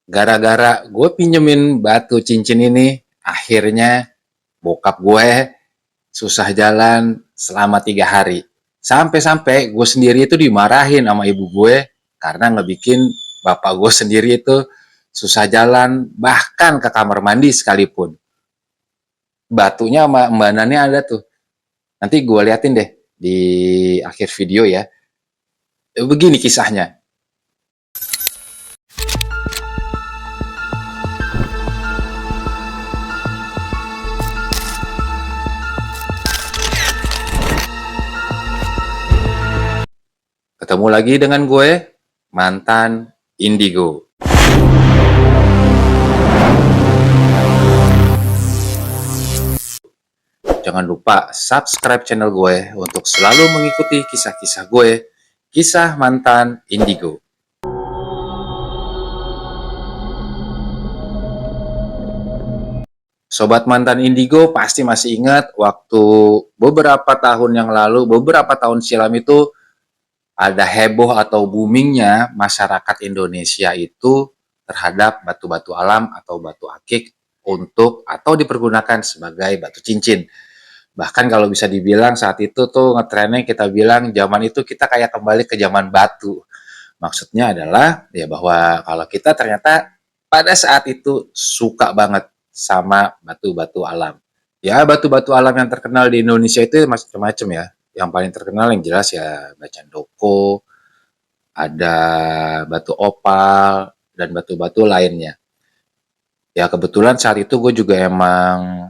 Gara-gara gue pinjemin batu cincin ini, akhirnya bokap gue susah jalan selama 3 hari. Sampai-sampai gue sendiri itu dimarahin sama ibu gue karena ngebikin bapak gue sendiri itu susah jalan, bahkan ke kamar mandi sekalipun. Batunya sama Mbak Nani ada tuh. Nanti gue liatin deh di akhir video ya. Begini kisahnya. Ketemu lagi dengan gue, mantan Indigo. Jangan lupa subscribe channel gue untuk selalu mengikuti kisah-kisah gue, kisah mantan Indigo. Sobat mantan Indigo pasti masih ingat waktu beberapa tahun yang lalu, beberapa tahun silam itu ada heboh atau boomingnya masyarakat Indonesia itu terhadap batu-batu alam atau batu akik untuk atau dipergunakan sebagai batu cincin. Bahkan kalau bisa dibilang saat itu tuh ngetrennya kita bilang zaman itu kita kayak kembali ke zaman batu. Maksudnya adalah ya bahwa kalau kita ternyata pada saat itu suka banget sama batu-batu alam. Ya batu-batu alam yang terkenal di Indonesia itu macam-macam ya. Yang paling terkenal yang jelas ya Macan Doko, ada batu opal, dan batu-batu lainnya. Ya kebetulan saat itu gue juga emang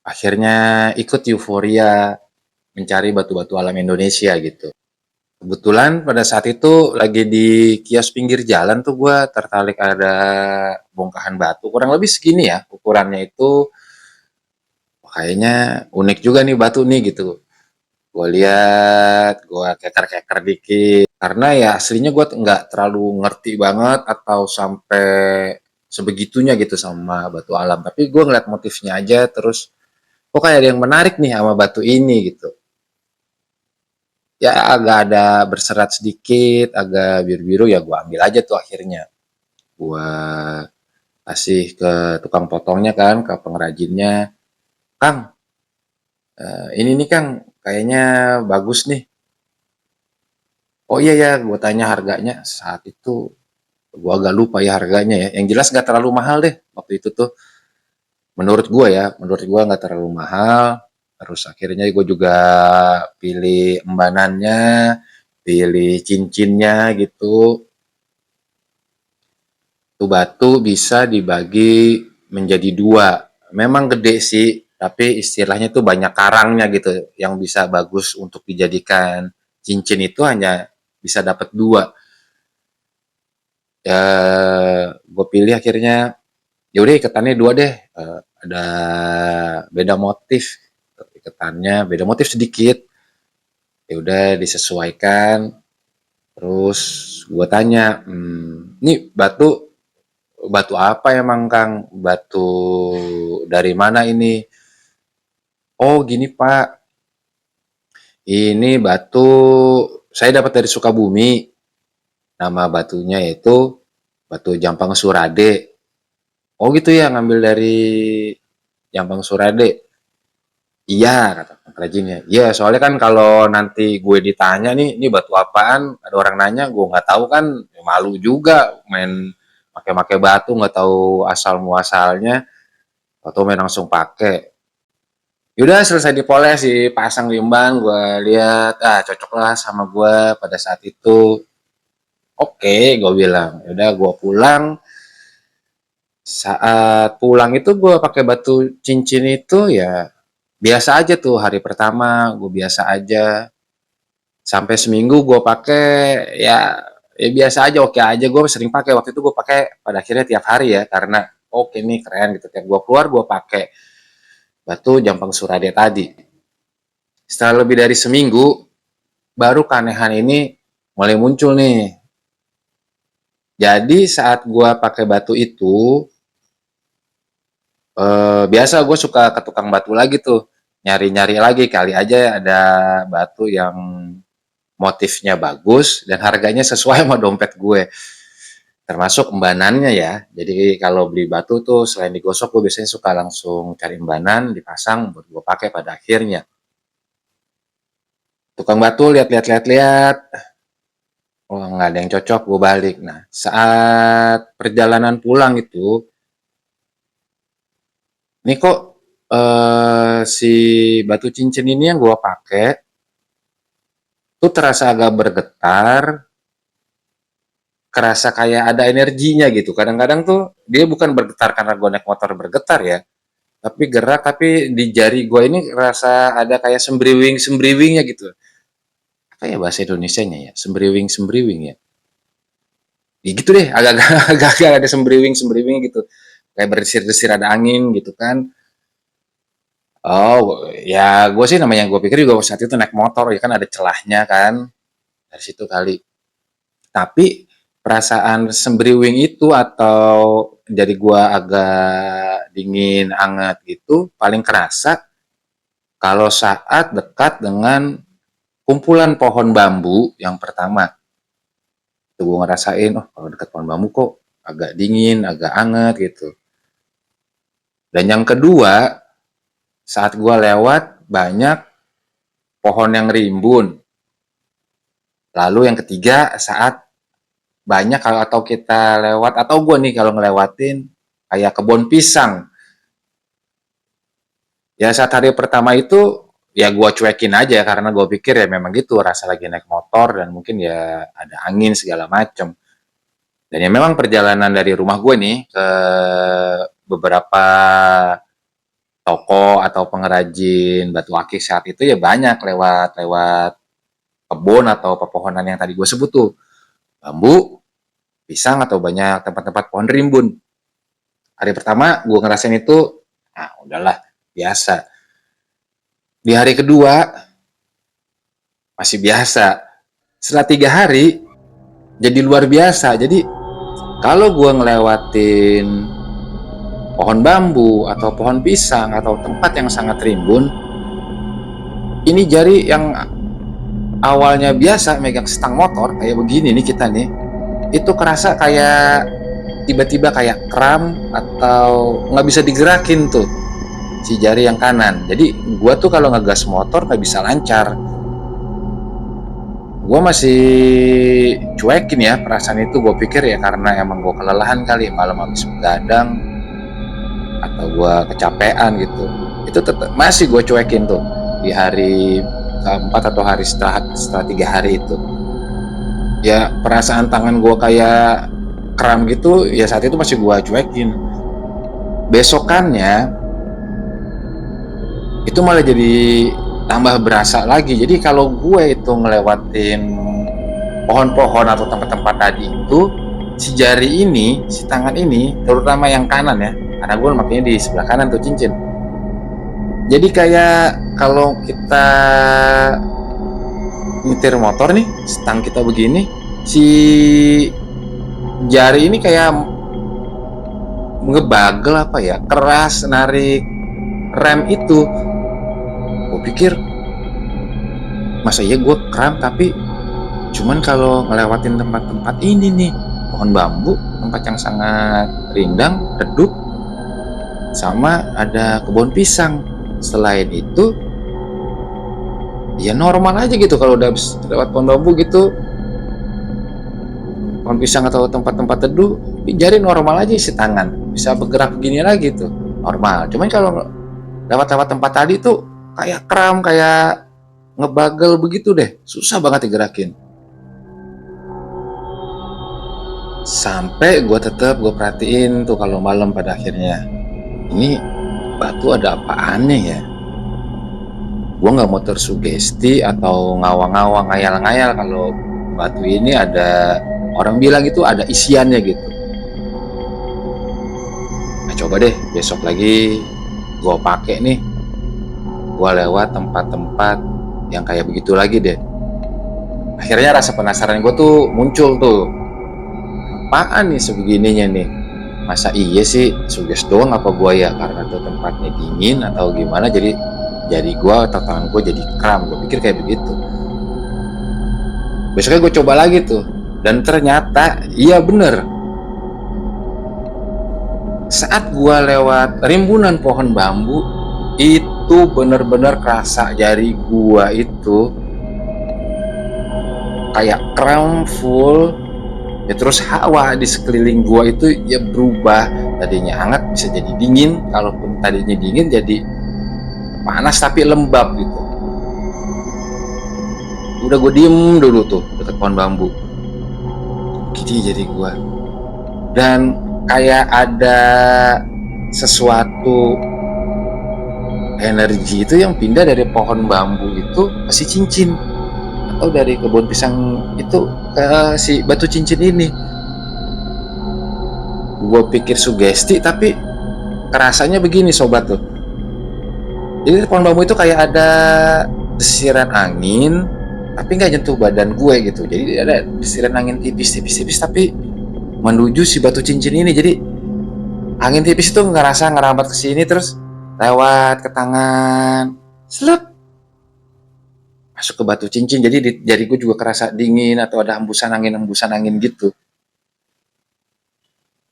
akhirnya ikut euforia mencari batu-batu alam Indonesia gitu. Kebetulan pada saat itu lagi di kios pinggir jalan tuh gue tertarik ada bongkahan batu. Kurang lebih segini ya ukurannya itu. Kayaknya unik juga nih batu nih gitu. Gue lihat, gue keker-keker dikit. Karena ya aslinya gue nggak terlalu ngerti banget atau sampai sebegitunya gitu sama batu alam. Tapi gue ngeliat motifnya aja terus kok kayak ada yang menarik nih sama batu ini gitu. Ya agak ada berserat sedikit, agak biru-biru ya gue ambil aja tuh akhirnya. Gue kasih ke tukang potongnya kan, ke pengrajinnya. Kang, ini nih Kang, kayaknya bagus nih. Oh iya ya, gue tanya harganya. Saat itu gue agak lupa ya harganya ya. Yang jelas nggak terlalu mahal deh waktu itu tuh. Menurut gue nggak terlalu mahal. Terus akhirnya gue juga pilih embanannya, pilih cincinnya gitu. Tuh batu bisa dibagi menjadi dua. Memang gede sih, tapi istilahnya tuh banyak karangnya gitu. Yang bisa bagus untuk dijadikan cincin itu hanya bisa dapat dua. Ya, gue pilih akhirnya ya udah iketannya dua deh. Ada beda motif, iketannya beda motif sedikit. Ya udah disesuaikan. Terus gue tanya, ini batu batu apa emang Kang? Batu dari mana ini? Oh gini Pak, ini batu saya dapat dari Sukabumi. Nama batunya itu batu Jampang Surade. Oh gitu ya, ngambil dari Jampang Surade. Iya, kata pengrajinnya. Iya, soalnya kan kalau nanti gue ditanya nih, ini batu apaan? Ada orang nanya, gue nggak tahu kan, ya malu juga main pakai-pakai batu, nggak tahu asal muasalnya, atau main langsung pakai. Yaudah selesai dipoles, dipasang limban, gue lihat, cocok lah sama gue pada saat itu. Oke, gue bilang. Yaudah, gue pulang. Saat pulang itu gue pakai batu cincin itu ya biasa aja tuh hari pertama gue biasa aja sampai seminggu gue pakai ya biasa aja oke aja gue sering pakai waktu itu gue pakai pada akhirnya tiap hari ya karena oke nih keren gitu tiap gue keluar gue pakai batu Jampang Surade tadi. Setelah lebih dari seminggu baru keanehan ini mulai muncul nih. Jadi saat gue pakai batu itu biasa gue suka ke tukang batu lagi tuh nyari-nyari lagi kali aja ada batu yang motifnya bagus dan harganya sesuai sama dompet gue. termasuk embanannya ya. Jadi kalau beli batu tuh selain digosok, gue biasanya suka langsung cari embanan, dipasang buat gue pakai pada akhirnya. Tukang batu lihat-lihat, oh nggak ada yang cocok, gue balik. Nah, saat perjalanan pulang itu, ini kok si batu cincin ini yang gue pakai tuh terasa agak bergetar, kerasa kayak ada energinya gitu. Kadang-kadang tuh dia bukan bergetar karena gue naik motor bergetar ya, tapi gerak, tapi di jari gue ini rasa ada kayak sembriwing-sembriwingnya gitu. Apa ya bahasa Indonesianya ya? Sembriwing-sembriwing ya. Ya gitu deh, agak-agak agak-agak ada sembriwing-sembriwing gitu. Kayak berdesir-desir ada angin gitu kan. Oh, ya gue sih namanya gue pikir juga saat itu naik motor ya kan ada celahnya kan. Dari situ kali. Tapi perasaan sembriwing itu atau jadi gue agak dingin, anget gitu, paling kerasa kalau saat dekat dengan kumpulan pohon bambu yang pertama. Itu gue ngerasain, oh kalau dekat pohon bambu kok agak dingin, agak anget gitu. Dan yang kedua, saat gue lewat banyak pohon yang rimbun. Lalu yang ketiga, saat banyak kalau atau kita lewat, atau gue nih kalau ngelewatin kayak kebun pisang. Ya saat hari pertama itu, ya gue cuekin aja karena gue pikir ya memang gitu, rasa lagi naik motor dan mungkin ya ada angin segala macem. Dan ya memang perjalanan dari rumah gue nih ke beberapa toko atau pengrajin batu akik saat itu ya banyak lewat kebun atau pepohonan yang tadi gue sebut tuh. Bambu, pisang atau banyak tempat-tempat pohon rimbun. Hari pertama gue ngerasain itu, ah udahlah biasa. Di hari kedua masih biasa. Setelah 3 hari jadi luar biasa. Jadi kalau gue ngelewatin pohon bambu atau pohon pisang atau tempat yang sangat rimbun, ini jari yang awalnya biasa megang stang motor kayak begini nih kita nih, itu kerasa kayak tiba-tiba kayak kram atau nggak bisa digerakin tuh si jari yang kanan. Jadi gue tuh kalau ngegas motor nggak bisa lancar. Gue masih cuekin ya perasaan itu. Gue pikir ya karena emang gue kelelahan kali, malam habis begadang atau gue kecapean gitu. Itu tetap masih gue cuekin tuh di hari keempat atau hari setelah 3 hari itu. Ya perasaan tangan gue kayak kram gitu, ya saat itu masih gue cuekin. Besokannya itu malah jadi tambah berasa lagi. Jadi kalau gue itu ngelewatin pohon-pohon atau tempat-tempat tadi itu, si jari ini, si tangan ini, terutama yang kanan ya, karena gue makanya di sebelah kanan tuh cincin. Jadi kayak kalau kita nyetir motor nih, stang kita begini, si jari ini kayak ngebagel apa ya, keras narik rem itu. Gue pikir masa iya gue kram, tapi cuman kalau ngelewatin tempat-tempat ini nih, pohon bambu, tempat yang sangat rindang, redup, sama ada kebun pisang. Selain itu ya normal aja gitu. Kalau udah lewat pohon bambu gitu, pohon pisang atau tempat-tempat teduh, jari normal aja isi tangan, bisa bergerak begini lagi tuh normal. Cuman kalau lewat-lewat tempat tadi tuh kayak kram, kayak ngebagel begitu deh, susah banget digerakin. Sampai gue perhatiin tuh kalau malam pada akhirnya, ini batu ada apaannya ya. Gue nggak mau tersugesti atau ngawang-ngawang, ngayal-ngayal kalau batu ini ada, orang bilang itu ada isiannya gitu. Nah coba deh besok lagi gue pakai nih, gue lewat tempat-tempat yang kayak begitu lagi deh. Akhirnya rasa penasaran gue tuh muncul tuh, apaan nih sebegininya nih, masa iya sih suges doang apa gue ya karena tuh tempatnya dingin atau gimana, jadi gue atau tangan gue jadi kram. Gue pikir kayak begitu. Besoknya gue coba lagi tuh, dan ternyata iya bener, Saat gua lewat rimbunan pohon bambu, itu bener-bener kerasa jari gua itu kayak kram full, ya terus hawa di sekeliling gua itu ya berubah, tadinya hangat bisa jadi dingin, kalaupun tadinya dingin jadi panas tapi lembab gitu. Udah gue diem dulu tuh dekat pohon bambu, gini jadi gua, dan kayak ada sesuatu energi itu yang pindah dari pohon bambu itu ke si cincin, atau dari kebun pisang itu ke si batu cincin ini. Gue pikir sugesti, tapi kerasanya begini sobat tuh. Jadi pohon bambu itu kayak ada desiran angin, tapi nggak nyentuh badan gue gitu. Jadi ada desiran angin tipis tapi menuju si batu cincin ini. Jadi angin tipis itu ngerasa ngerambat ke sini terus lewat ke tangan, slep, masuk ke batu cincin. Jadi di jari gue juga kerasa dingin atau ada hembusan angin gitu.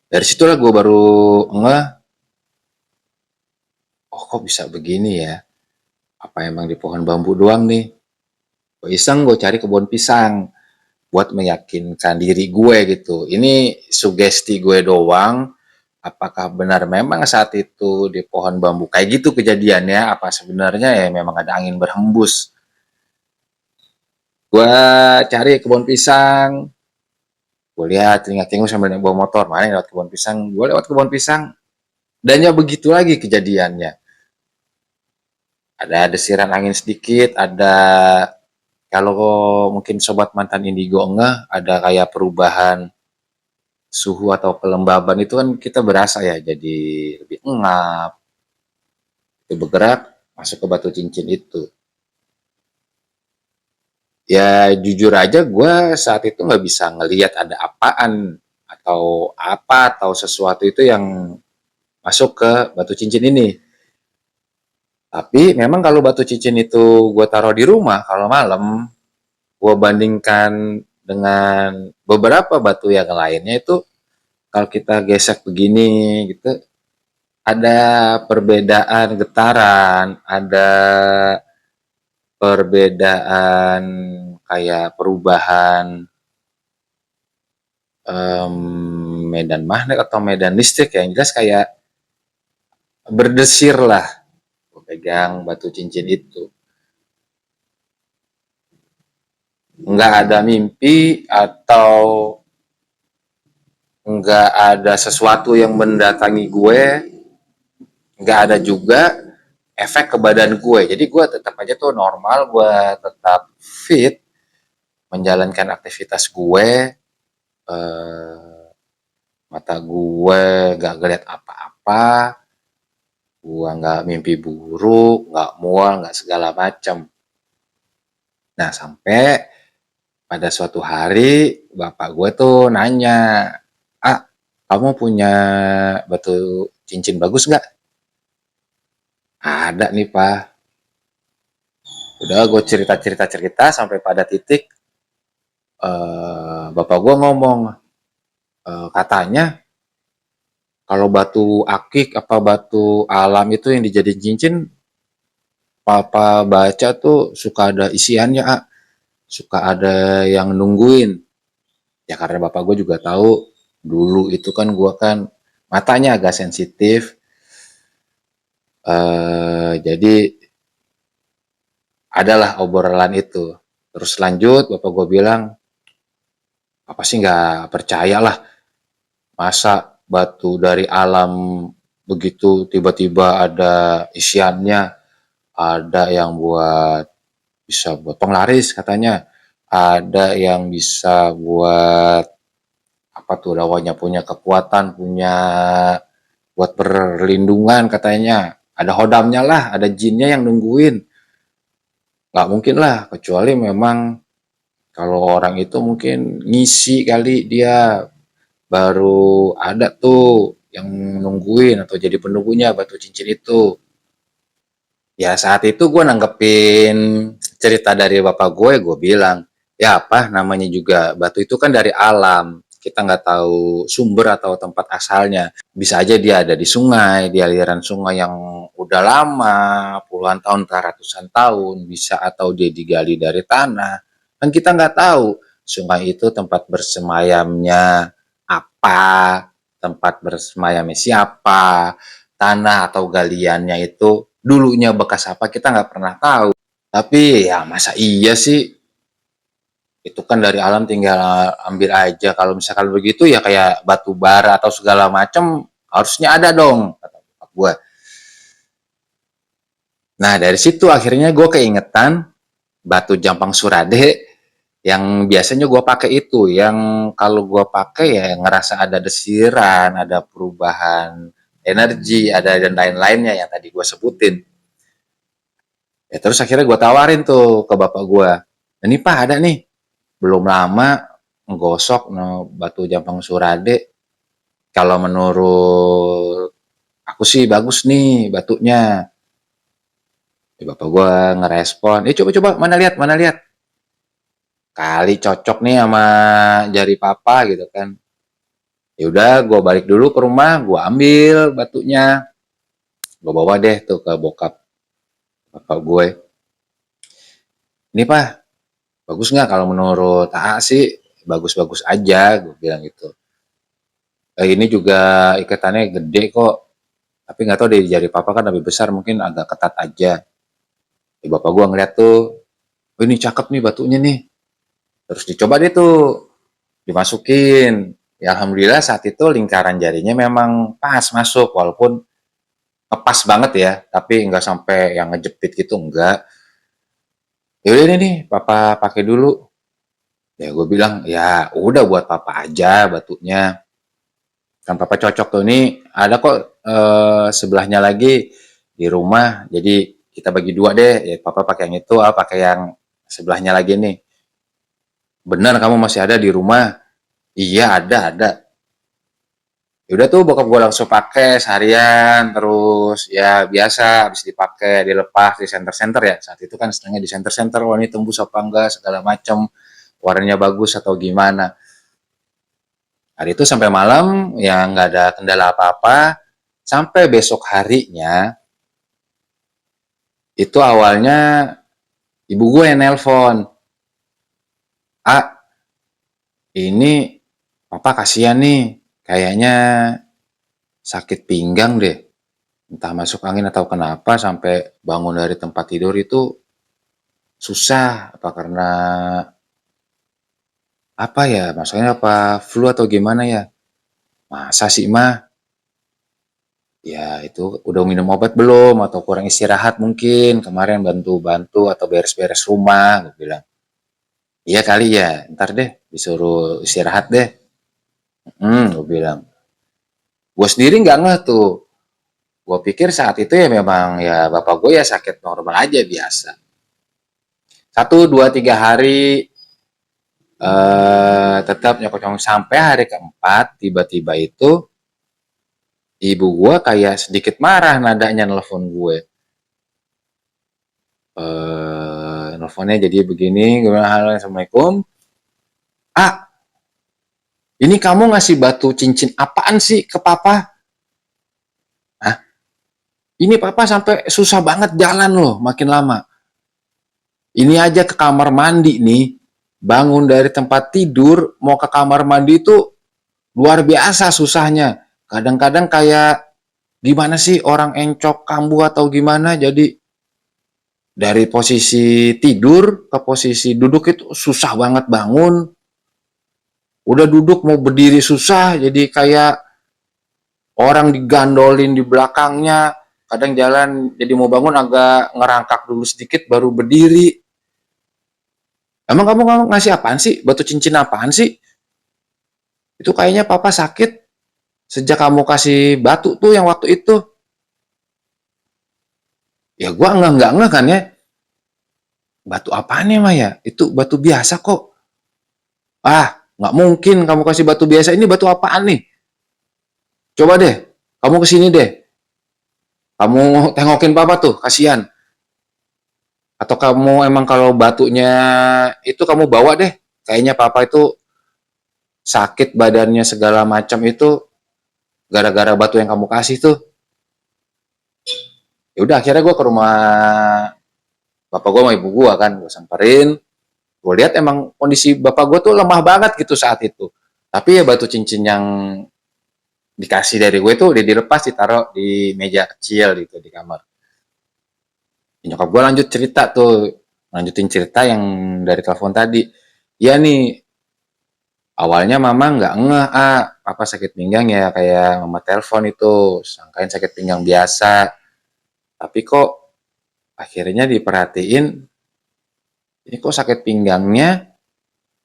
Dari situlah gue baru ngeh, oh kok bisa begini ya? Apa emang di pohon bambu doang nih? Gue iseng gue cari kebun pisang buat meyakinkan diri gue gitu. Ini sugesti gue doang. Apakah benar memang saat itu di pohon bambu kayak gitu kejadiannya? Apa sebenarnya ya memang ada angin berhembus? Gue cari kebun pisang, gue lihat telinga-telinga sambil naik bawa motor, mana lewat kebun pisang, gue lewat kebun pisang, dan ya begitu lagi kejadiannya. Ada desiran angin sedikit, ada, kalau mungkin sobat mantan indigo enggak, ada kayak perubahan suhu atau kelembaban itu kan kita berasa ya, jadi lebih engap, itu bergerak masuk ke batu cincin itu. Ya jujur aja gue saat itu nggak bisa ngelihat ada apaan atau sesuatu itu yang masuk ke batu cincin ini. Tapi memang kalau batu cincin itu gue taruh di rumah kalau malam, gue bandingkan dengan beberapa batu yang lainnya itu, kalau kita gesek begini gitu, ada perbedaan getaran, ada perbedaan kayak perubahan medan magnet atau medan listrik, yang jelas kayak berdesir lah pegang batu cincin itu. Nggak ada mimpi atau nggak ada sesuatu yang mendatangi gue, nggak ada juga efek ke badan gue. Jadi gue tetap aja tuh normal, gue tetap fit, menjalankan aktivitas gue, mata gue nggak ngeliat apa-apa, gue nggak mimpi buruk, nggak mual, nggak segala macam. Nah sampai pada suatu hari bapak gue tuh nanya, ah kamu punya batu cincin bagus nggak? Ada nih pak. Udah gue cerita sampai pada titik bapak gue ngomong, katanya kalau batu akik apa batu alam itu yang dijadiin cincin, papa baca tuh suka ada isiannya, suka ada yang nungguin. Ya karena bapak gue juga tahu dulu itu kan gue kan matanya agak sensitif, jadi adalah obrolan itu. Terus lanjut bapak gue bilang, apa sih nggak percaya lah, masa batu dari alam begitu tiba-tiba ada isiannya, ada yang bisa buat penglaris katanya, ada yang bisa buat apa tuh dawanya, punya kekuatan, punya buat perlindungan katanya, ada hodamnya lah, ada jinnya yang nungguin. Nggak mungkin lah, kecuali memang kalau orang itu mungkin ngisi kali dia, baru ada tuh yang nungguin atau jadi penunggunya batu cincin itu. Ya saat itu gue nanggepin cerita dari bapak gue bilang, ya apa namanya juga batu itu kan dari alam. kita nggak tahu sumber atau tempat asalnya. Bisa aja dia ada di sungai, di aliran sungai yang udah lama, puluhan tahun, ratusan tahun, bisa atau dia digali dari tanah. Kan kita nggak tahu sungai itu tempat bersemayamnya apa, tempat bersemayamnya siapa, tanah atau galiannya itu dulunya bekas apa, kita nggak pernah tahu. Tapi ya masa iya sih, itu kan dari alam tinggal ambil aja. Kalau misalkan begitu ya kayak batu bara atau segala macam harusnya ada dong, kata bokap gue. Nah dari situ akhirnya gue keingetan batu Jampang Surade yang biasanya gue pakai itu, yang kalau gue pakai ya ngerasa ada desiran, ada perubahan energi, ada dan lain-lainnya yang tadi gue sebutin. Ya terus akhirnya gue tawarin tuh ke bapak gue, ini pak ada nih, belum lama menggosok no, batu Jampang Surade. Kalau menurut aku sih bagus nih batunya. Ya, bapak gue ngerespon, coba-coba mana lihat. Kali cocok nih sama jari papa gitu kan. Ya udah, gue balik dulu ke rumah, gue ambil batunya, gue bawa deh tuh ke bokap bapak gue. Ini pak, bagus nggak? Kalau menurut AA sih bagus-bagus aja, gue bilang gitu. Ini juga ikatannya gede kok, tapi nggak tahu dari jari papa kan lebih besar, mungkin agak ketat aja. Bapak gue ngeliat tuh, oh ini cakep nih batunya nih. Terus dicoba deh tuh, dimasukin. Ya alhamdulillah saat itu lingkaran jarinya memang pas masuk, walaupun ngepas banget ya, tapi nggak sampai yang ngejepit gitu, enggak. Ya udah nih, papa pakai dulu. Ya gue bilang, ya udah buat papa aja batunya. Kan papa cocok tuh, nih ada kok sebelahnya lagi di rumah, jadi kita bagi dua deh, ya papa pakai yang itu, pakai yang sebelahnya lagi nih. Benar kamu masih ada di rumah? Iya ada. Ya udah tuh bokap gue langsung pakai seharian, terus ya biasa habis dipakai dilepas di center-center ya, saat itu kan setengah di center-center, wah ini tembus apa enggak segala macam, warnanya bagus atau gimana. Hari itu sampai malam ya nggak ada kendala apa-apa, sampai besok harinya itu awalnya ibu gue yang nelpon, ini papa kasihan nih, kayaknya sakit pinggang deh, entah masuk angin atau kenapa sampai bangun dari tempat tidur itu susah, apa karena apa ya, maksudnya apa flu atau gimana ya. Masa sih mah, ya itu udah minum obat belum atau kurang istirahat mungkin kemarin, bantu-bantu atau beres-beres rumah, gue bilang. Iya kali ya, ntar deh disuruh istirahat deh. Gue bilang. Gue sendiri nggak ngeh tuh, gue pikir saat itu ya memang ya bapak gue ya sakit normal aja biasa. 1, 2, 3 hari tetap nyokong sampai hari keempat tiba-tiba itu ibu gue kayak sedikit marah nadanya nelfon gue. Nelfonnya jadi begini, gue bilang halo assalamualaikum. Ini kamu ngasih batu cincin apaan sih ke papa? Hah? Ini papa sampai susah banget jalan loh makin lama. Ini aja ke kamar mandi nih, bangun dari tempat tidur mau ke kamar mandi itu luar biasa susahnya. Kadang-kadang kayak gimana sih orang encok kambuh atau gimana, jadi dari posisi tidur ke posisi duduk itu susah banget bangun. Udah duduk mau berdiri susah, jadi kayak orang digandolin di belakangnya. Kadang jalan jadi mau bangun agak ngerangkak dulu sedikit baru berdiri. Emang kamu ngasih apaan sih? Batu cincin apaan sih? Itu kayaknya papa sakit sejak kamu kasih batu tuh yang waktu itu. Ya gua enggak kan ya. Batu apaan ya Maya? Itu batu biasa kok. Nggak mungkin kamu kasih batu biasa. Ini batu apaan nih? Coba deh, kamu kesini deh. Kamu tengokin papa tuh, kasihan. Atau kamu emang kalau batunya itu kamu bawa deh. Kayaknya papa itu sakit badannya segala macam itu gara-gara batu yang kamu kasih tuh. Ya udah akhirnya gue ke rumah bapak gue sama ibu gue kan, gue samperin, gue lihat emang kondisi bapak gue tuh lemah banget gitu saat itu. Tapi ya batu cincin yang dikasih dari gue tuh udah dilepas, ditaruh di meja kecil gitu di kamar. Nyokap gue lanjut cerita tuh, lanjutin cerita yang dari telepon tadi. Iya nih, awalnya mama nggak ngeh, apa sakit pinggang ya kayak mama telepon itu, sangkain sakit pinggang biasa. Tapi kok akhirnya diperhatiin, ini kok sakit pinggangnya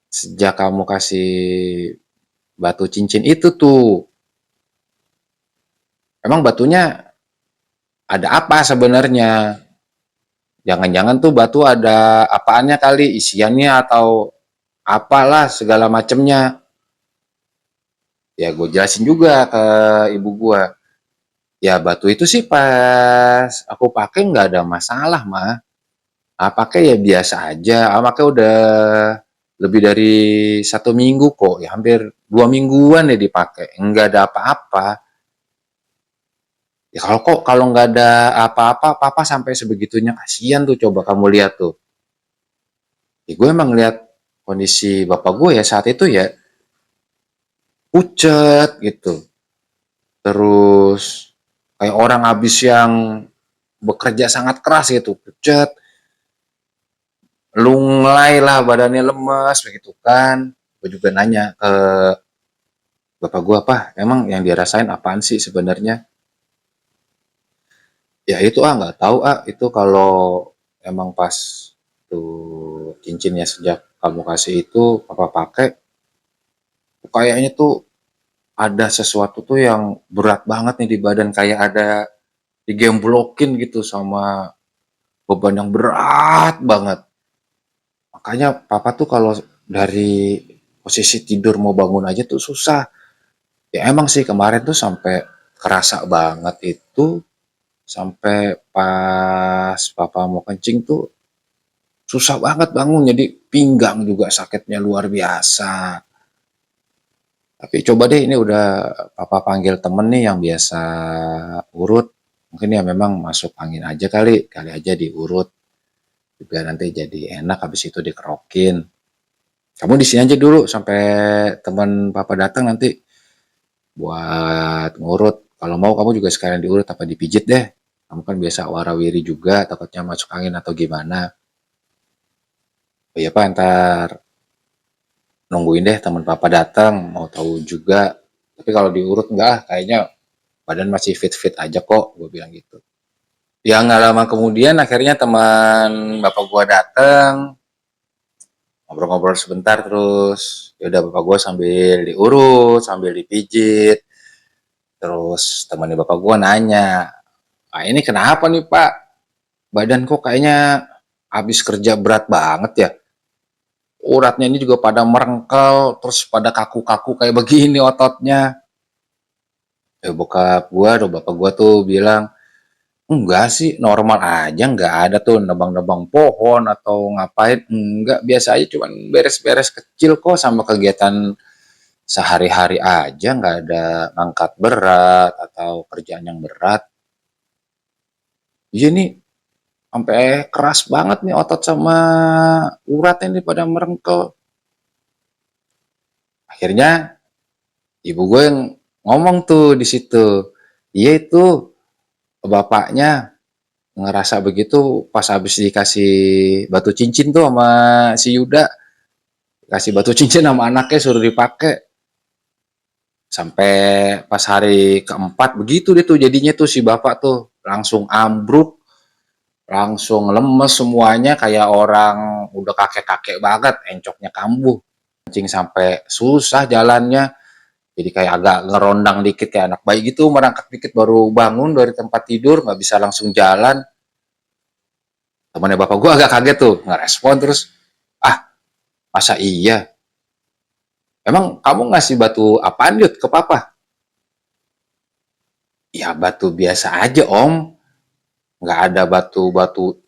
sejak kamu kasih batu cincin itu tuh. Emang batunya ada apa sebenarnya? Jangan-jangan tuh batu ada apaannya kali, isiannya atau apalah segala macemnya. Ya gue jelasin juga ke ibu gue. Ya batu itu sih pas aku pakai nggak ada masalah mah. Pakai ya biasa aja. Pakai udah lebih dari 1 minggu kok. Ya hampir 2 mingguan ya dipakai. Nggak ada apa-apa. Ya kalau nggak ada apa-apa, papa sampai sebegitunya kasihan tuh coba kamu lihat tuh. Ya gue emang lihat kondisi bapak gue ya saat itu ya pucet gitu. Terus kayak orang habis yang bekerja sangat keras gitu, pucet, lunglai lah badannya lemes begitu kan. Gue juga nanya ke bapak gue apa, emang yang dia rasain apaan sih sebenarnya? Ya itu nggak tahu itu kalau emang pas tuh cincinnya sejak kamu kasih itu papa pakai, kayaknya tuh ada sesuatu tuh yang berat banget nih di badan kayak ada digemblokin gitu sama beban yang berat banget. Makanya papa tuh kalau dari posisi tidur mau bangun aja tuh susah. Ya emang sih kemarin tuh sampai kerasa banget itu sampai pas papa mau kencing tuh susah banget bangun. Jadi pinggang juga sakitnya luar biasa. Tapi coba deh ini udah papa panggil temen nih yang biasa urut. Mungkin ya memang masuk angin aja kali, kali aja diurut. Juga nanti jadi enak habis itu dikerokin. Kamu di sini aja dulu sampai teman papa datang nanti buat ngurut. Kalau mau kamu juga sekalian diurut apa dipijit deh. Kamu kan biasa warawiri juga, takutnya masuk angin atau gimana. Oh iya Pak, ntar nungguin deh teman papa datang, mau tahu juga. Tapi kalau diurut enggak, kayaknya badan masih fit-fit aja kok, gue bilang gitu. Ya nggak lama kemudian akhirnya teman bapak gua datang, ngobrol-ngobrol sebentar terus ya udah bapak gua sambil diurut, sambil dipijit. Terus temannya bapak gua nanya, ini kenapa nih Pak? Badan kok kayaknya habis kerja berat banget ya? Uratnya ini juga pada merengkel, terus pada kaku-kaku kayak begini ototnya. Bokap gua atau bapak gua tuh bilang, enggak sih, normal aja, nggak ada tuh nebang-nebang pohon atau ngapain, enggak, biasa aja cuman beres-beres kecil kok sama kegiatan sehari-hari aja, nggak ada ngangkat berat atau kerjaan yang berat. Iya nih, sampai keras banget nih otot sama uratnya nih pada merengkel. Akhirnya ibu gue yang ngomong tuh di situ, iya itu bapaknya ngerasa begitu pas habis dikasih batu cincin tuh sama si Yuda, kasih batu cincin sama anaknya suruh dipakai sampai pas hari keempat begitu deh tuh jadinya tuh si bapak tuh langsung ambruk, langsung lemes semuanya kayak orang udah kakek-kakek banget, encoknya kambuh, kencing sampai susah jalannya, jadi kayak agak ngerondang dikit kayak anak bayi gitu, merangkak dikit baru bangun dari tempat tidur nggak bisa langsung jalan. Temannya bapak gue agak kaget tuh nggak respon, terus masa iya, emang kamu ngasih batu apaan Yud ke papa? Ya batu biasa aja om, nggak ada batu-batu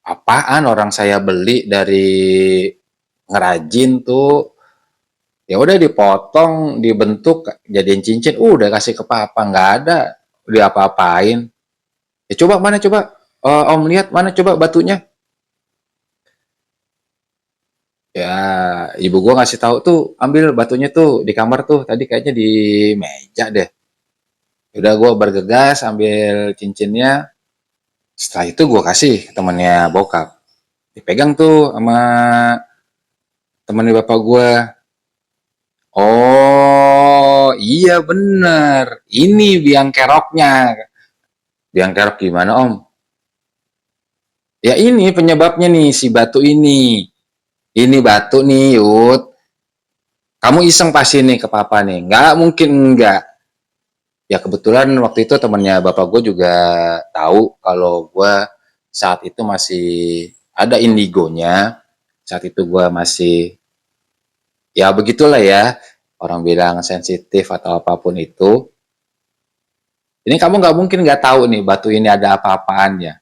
apaan, orang saya beli dari ngerajin tuh Ya udah dipotong, dibentuk jadiin cincin, udah kasih ke papa, nggak ada diapa-apain. Ya coba mana coba, Om lihat mana coba batunya. Ya ibu gua ngasih tahu tuh, ambil batunya tuh di kamar tuh, tadi kayaknya di meja deh. Ya udah gua bergegas ambil cincinnya. Setelah itu gua kasih ke temannya bokap. Dipegang tuh sama temannya bapak gua. Oh iya bener, ini biang keroknya. Biang kerok gimana om? Ya ini penyebabnya nih si batu ini. Ini batu nih Yud. Kamu iseng pasti nih ke papa nih. Nggak mungkin enggak. Ya kebetulan waktu itu temennya bapak gue juga tahu kalau gue saat itu masih ada indigonya. Saat itu gue masih, ya begitulah ya. Orang bilang sensitif atau apapun itu. Ini kamu nggak mungkin nggak tahu nih batu ini ada apa-apaannya.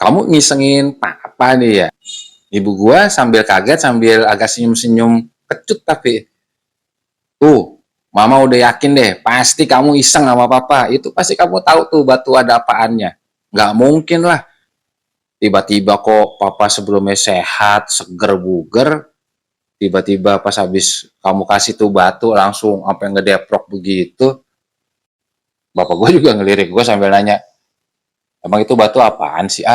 Kamu ngisengin papa nih ya. Ibu gua sambil kaget sambil agak senyum-senyum kecut tapi tuh mama udah yakin deh pasti kamu iseng sama papa itu pasti kamu tahu tuh batu ada apaannya. Nggak mungkin lah tiba-tiba kok papa sebelumnya sehat seger buger tiba-tiba pas habis kamu kasih tuh batu langsung sampai ngedeprok begitu. Bapak gua juga ngelirik gua sambil nanya emang itu batu apaan sih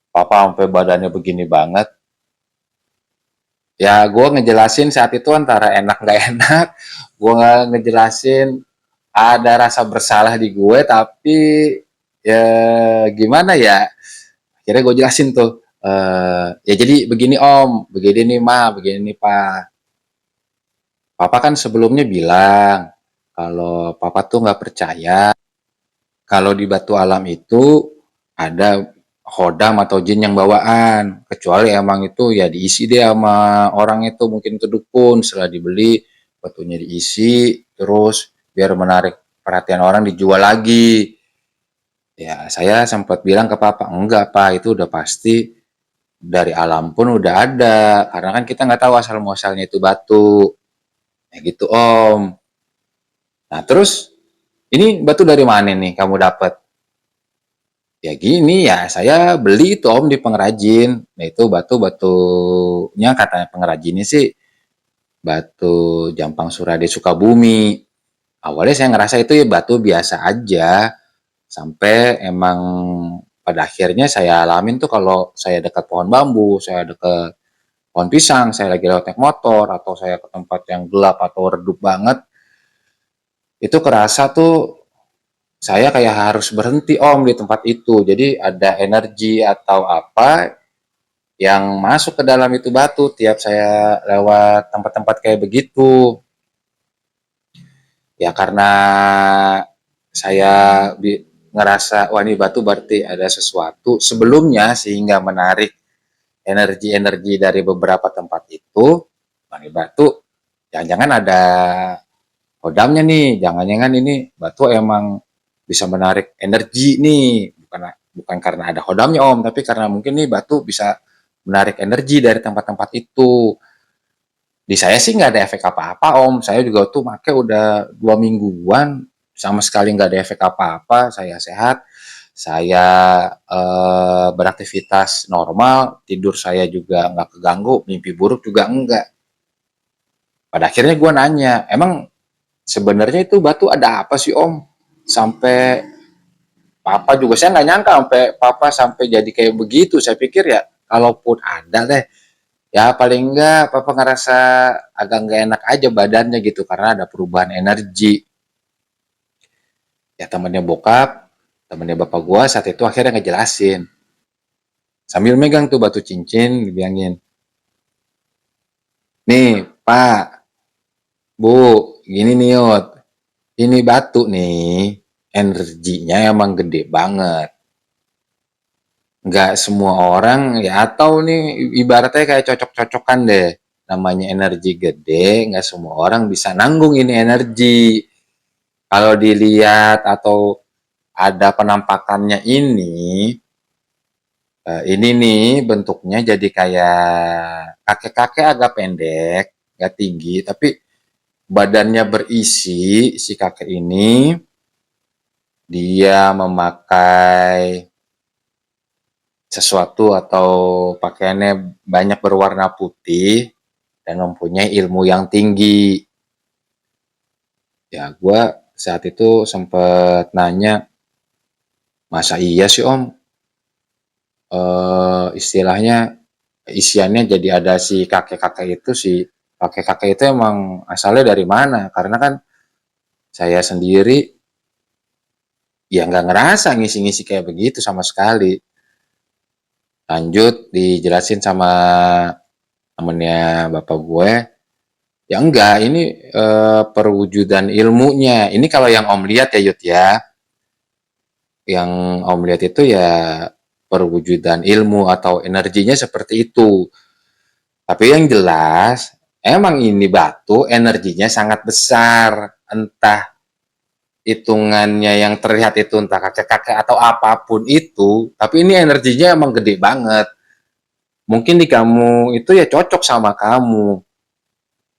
papa sampai badannya begini banget. Ya gue ngejelasin saat itu antara enak nggak enak, gue ngejelasin ada rasa bersalah di gue tapi ya gimana ya, akhirnya gue jelasin tuh, ya jadi begini om, begini nih ma, begini nih pak, papa kan sebelumnya bilang kalau papa tuh nggak percaya kalau di batu alam itu ada hodam atau jin yang bawaan, kecuali emang itu ya diisi deh sama orang itu mungkin itu dukun setelah dibeli batunya diisi terus biar menarik perhatian orang dijual lagi. Ya saya sempat bilang ke papa enggak pak itu udah pasti dari alam pun udah ada karena kan kita nggak tahu asal muasalnya itu batu ya gitu om. Nah terus ini batu dari mana nih kamu dapat? Ya gini ya, saya beli itu Om di pengrajin. Nah itu batu-batunya katanya pengrajinnya sih batu Jampang Surade Sukabumi. Awalnya saya ngerasa itu ya batu biasa aja. Sampai emang pada akhirnya saya alamin tuh kalau saya dekat pohon bambu, saya dekat pohon pisang, saya lagi lewat naik motor, atau saya ke tempat yang gelap atau redup banget, itu kerasa tuh saya kayak harus berhenti Om di tempat itu. Jadi ada energi atau apa yang masuk ke dalam itu batu tiap saya lewat tempat-tempat kayak begitu. Ya karena saya ngerasa wah ini batu berarti ada sesuatu sebelumnya sehingga menarik energi-energi dari beberapa tempat itu. Wah ini batu jangan-jangan ada kodamnya nih, jangan-jangan ini batu emang bisa menarik energi nih, bukan karena ada hodamnya om, tapi karena mungkin nih batu bisa menarik energi dari tempat-tempat itu. Di saya sih nggak ada efek apa-apa om, saya juga tuh make udah 2 mingguan sama sekali nggak ada efek apa-apa, saya sehat, saya beraktivitas normal, tidur saya juga nggak keganggu, mimpi buruk juga enggak. Pada akhirnya gue nanya, emang sebenarnya itu batu ada apa sih om? Sampai papa juga saya nggak nyangka sampai papa sampai jadi kayak begitu. Saya pikir ya kalaupun ada deh ya paling enggak papa ngerasa agak nggak enak aja badannya gitu karena ada perubahan energi. Ya temannya bokap, temannya bapak gua saat itu akhirnya ngejelasin. Sambil megang tuh batu cincin dibilangin, nih pak, bu, gini nih Yot, ini batu nih energinya emang gede banget. Nggak semua orang ya atau nih ibaratnya kayak cocok-cocokan deh. Namanya energi gede, nggak semua orang bisa nanggung ini energi. Kalau dilihat atau ada penampakannya ini nih bentuknya jadi kayak kakek-kakek agak pendek. nggak tinggi, tapi badannya berisi si kakek ini. Dia memakai sesuatu atau pakaiannya banyak berwarna putih dan mempunyai ilmu yang tinggi. Ya, gue saat itu sempet nanya, masa iya sih om, istilahnya isiannya jadi ada si kakek-kakek itu, si kakek-kakek itu emang asalnya dari mana? Karena kan saya sendiri ya nggak ngerasa ngisi-ngisi kayak begitu sama sekali. Lanjut dijelasin sama temennya bapak gue, ya enggak, ini perwujudan ilmunya. Ini kalau yang om lihat ya Yud ya, yang om lihat itu ya perwujudan ilmu atau energinya seperti itu. Tapi yang jelas, emang ini batu energinya sangat besar. Entah hitungannya yang terlihat itu entah kakek-kakek atau apapun itu, tapi ini energinya emang gede banget. Mungkin di kamu itu ya cocok sama kamu.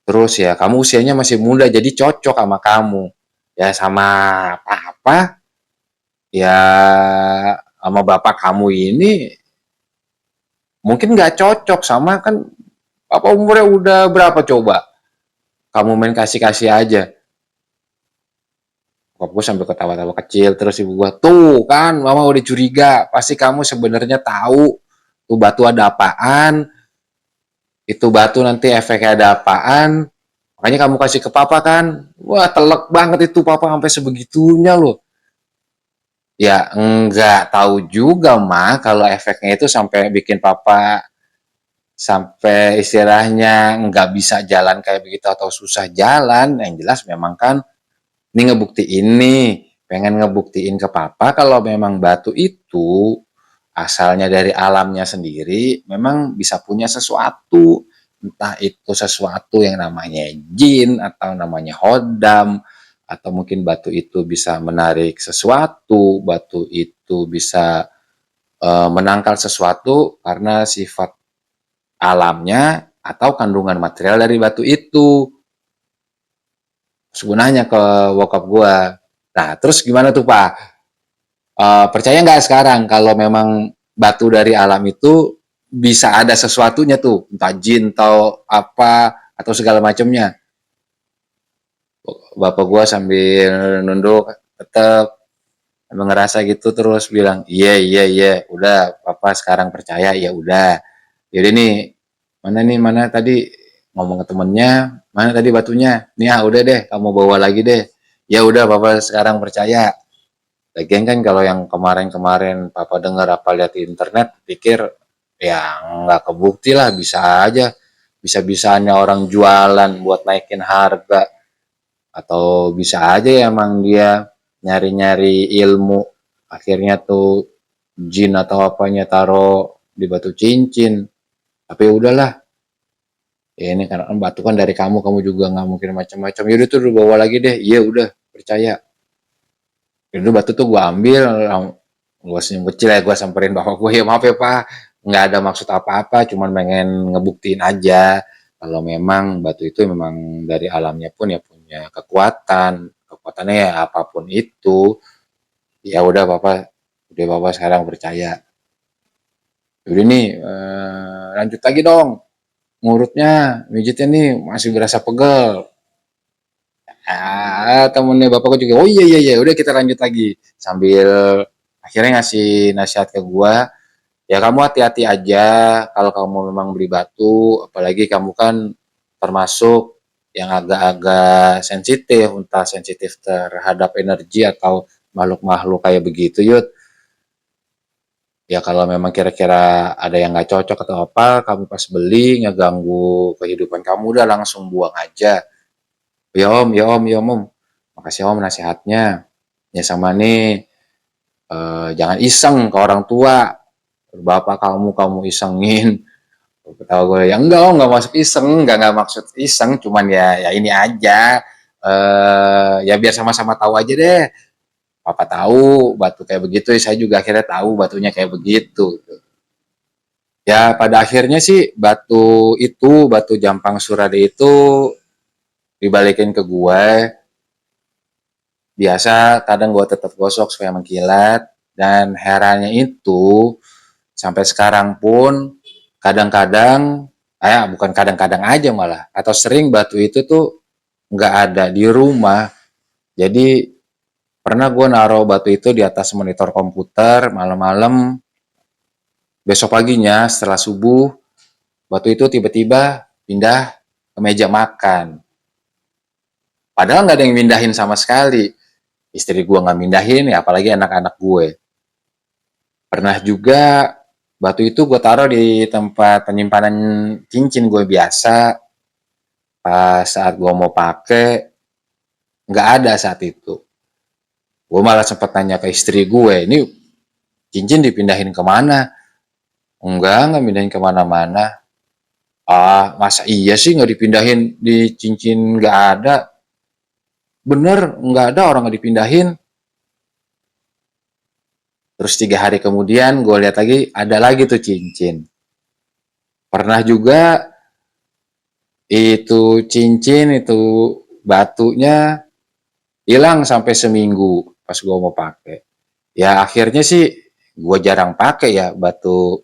Terus ya kamu usianya masih muda jadi cocok sama kamu. Ya sama apa-apa ya sama bapak kamu ini mungkin nggak cocok sama kan apa umurnya udah berapa coba? Kamu main kasih-kasih aja. Bokap gue sambil ketawa-tawa kecil terus ibu gue tuh kan mama udah curiga pasti kamu sebenarnya tahu tuh batu ada apaan, itu batu nanti efeknya ada apaan, makanya kamu kasih ke papa kan. Wah telek banget itu papa sampai sebegitunya loh. Ya enggak tahu juga mah kalau efeknya itu sampai bikin papa sampai istilahnya nggak bisa jalan kayak begitu atau susah jalan. Yang jelas memang kan ini ngebuktiin nih, pengen ngebuktiin ke papa kalau memang batu itu asalnya dari alamnya sendiri, memang bisa punya sesuatu. Entah itu sesuatu yang namanya jin atau namanya hodam, atau mungkin batu itu bisa menarik sesuatu, batu itu bisa menangkal sesuatu karena sifat alamnya atau kandungan material dari batu itu. Sebenarnya ke bokap gua. Nah, terus gimana tuh Pak? Percaya nggak sekarang kalau memang batu dari alam itu bisa ada sesuatunya tuh, entah jin atau apa atau segala macamnya. Bapak gua sambil nunduk tetap emang ngerasa gitu terus bilang iya iya iya udah papa sekarang percaya ya udah. Jadi nih mana tadi ngomong ke temennya mana tadi batunya nih ah udah deh kamu bawa lagi deh ya udah papa sekarang percaya. Lagian kan kalau yang kemarin-kemarin papa dengar apa lihat di internet, pikir ya nggak kebukti lah, bisa aja. Bisa-bisanya orang jualan buat naikin harga. Atau bisa aja ya emang dia nyari-nyari ilmu. Akhirnya tuh jin atau apanya taruh di batu cincin. Tapi udahlah, ya ini kan batu kan dari kamu juga nggak mungkin macam-macam. Yaudah tuh bawa lagi deh. Iya udah, percaya. Itu batu tuh gue ambil, gue senyum kecil ya gue samperin bapak gue ya maaf ya pak nggak ada maksud apa-apa cuman pengen ngebuktiin aja kalau memang batu itu memang dari alamnya pun ya punya kekuatannya ya apapun itu ya udah bapak sekarang percaya udah nih lanjut lagi dong ngurutnya mijitnya nih masih berasa pegel. Temennya bapak gue juga oh iya iya iya udah kita lanjut lagi sambil akhirnya ngasih nasihat ke gua ya kamu hati-hati aja kalau kamu memang beli batu apalagi kamu kan termasuk yang agak-agak sensitif entah sensitif terhadap energi atau makhluk-makhluk kayak begitu Yud ya kalau memang kira-kira ada yang nggak cocok atau apa kamu pas beli ngeganggu kehidupan kamu udah langsung buang aja ya om makasih om nasihatnya ya sama nih jangan iseng ke orang tua bapak kamu isengin ketawa gue ya enggak oh nggak masuk iseng nggak maksud iseng cuman ya ini aja ya biar sama-sama tahu aja deh papa tahu batu kayak begitu saya juga akhirnya tahu batunya kayak begitu Ya pada akhirnya sih batu Jampang Surade itu dibalikin ke gue. Biasa kadang gue tetap gosok supaya mengkilat, dan herannya itu sampai sekarang pun kadang-kadang, bukan kadang-kadang aja malah, atau sering batu itu tuh nggak ada di rumah. Jadi pernah gue naruh batu itu di atas monitor komputer malam-malam, besok paginya setelah subuh batu itu tiba-tiba pindah ke meja makan. Padahal nggak ada yang mindahin sama sekali. Istri gue nggak mindahin, ya apalagi anak-anak gue. Pernah juga batu itu gue taruh di tempat penyimpanan cincin gue biasa. Pas saat gue mau pakai, nggak ada saat itu. Gue malah sempat tanya ke istri gue, ini cincin dipindahin kemana? Nggak mindahin kemana-mana. Masa iya sih nggak dipindahin, di cincin nggak ada? Bener, nggak ada, orang nggak dipindahin. Terus 3 hari kemudian gue lihat lagi, ada lagi tuh cincin. Pernah juga itu cincin, itu batunya hilang sampai seminggu pas gue mau pakai. Ya akhirnya sih gue jarang pakai ya batu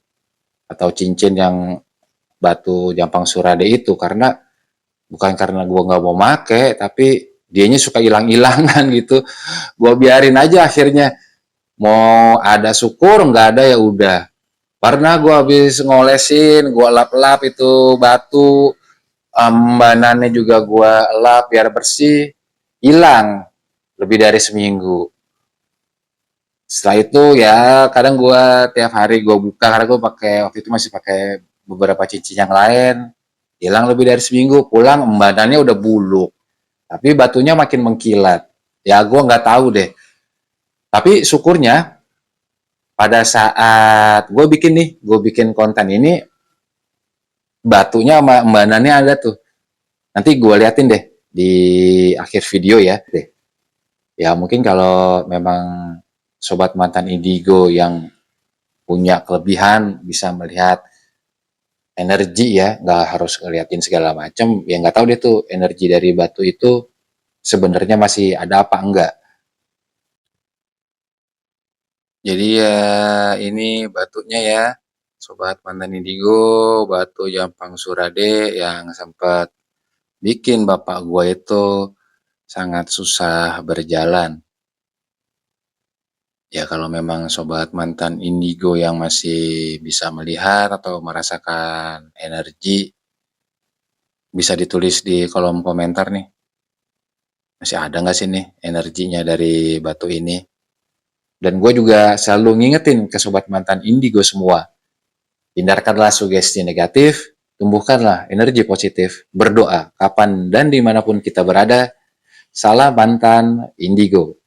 atau cincin yang batu Jampang Surade itu, karena bukan karena gue nggak mau make, tapi dianya suka hilang-hilangan gitu. Gue biarin aja akhirnya. Mau ada syukur, nggak ada ya udah. Pernah gue habis ngolesin, gue lap-lap itu batu, embanannya juga gue lap biar bersih, hilang lebih dari seminggu. Setelah itu ya kadang gue tiap hari gue buka, karena gue pakai waktu itu masih pakai beberapa cincin yang lain, hilang lebih dari seminggu, pulang embanannya udah buluk, tapi batunya makin mengkilat. Ya gue nggak tahu deh. Tapi syukurnya pada saat gue bikin konten ini, batunya sama embanannya ada tuh. Nanti gue liatin deh di akhir video ya. Deh. Ya mungkin kalau memang sobat mantan indigo yang punya kelebihan bisa melihat energi ya, nggak harus ngeliatin segala macam. Ya nggak tahu deh tuh energi dari batu itu sebenarnya masih ada apa enggak. Jadi ya ini batunya ya, sobat mantan indigo, batu Jampang Surade yang sempat bikin bapak gua itu sangat susah berjalan. Ya kalau memang sobat mantan indigo yang masih bisa melihat atau merasakan energi, bisa ditulis di kolom komentar nih. Masih ada nggak sih nih energinya dari batu ini? Dan gue juga selalu ngingetin ke sobat mantan indigo semua, hindarkanlah sugesti negatif, tumbuhkanlah energi positif, berdoa kapan dan dimanapun kita berada. Salam mantan indigo.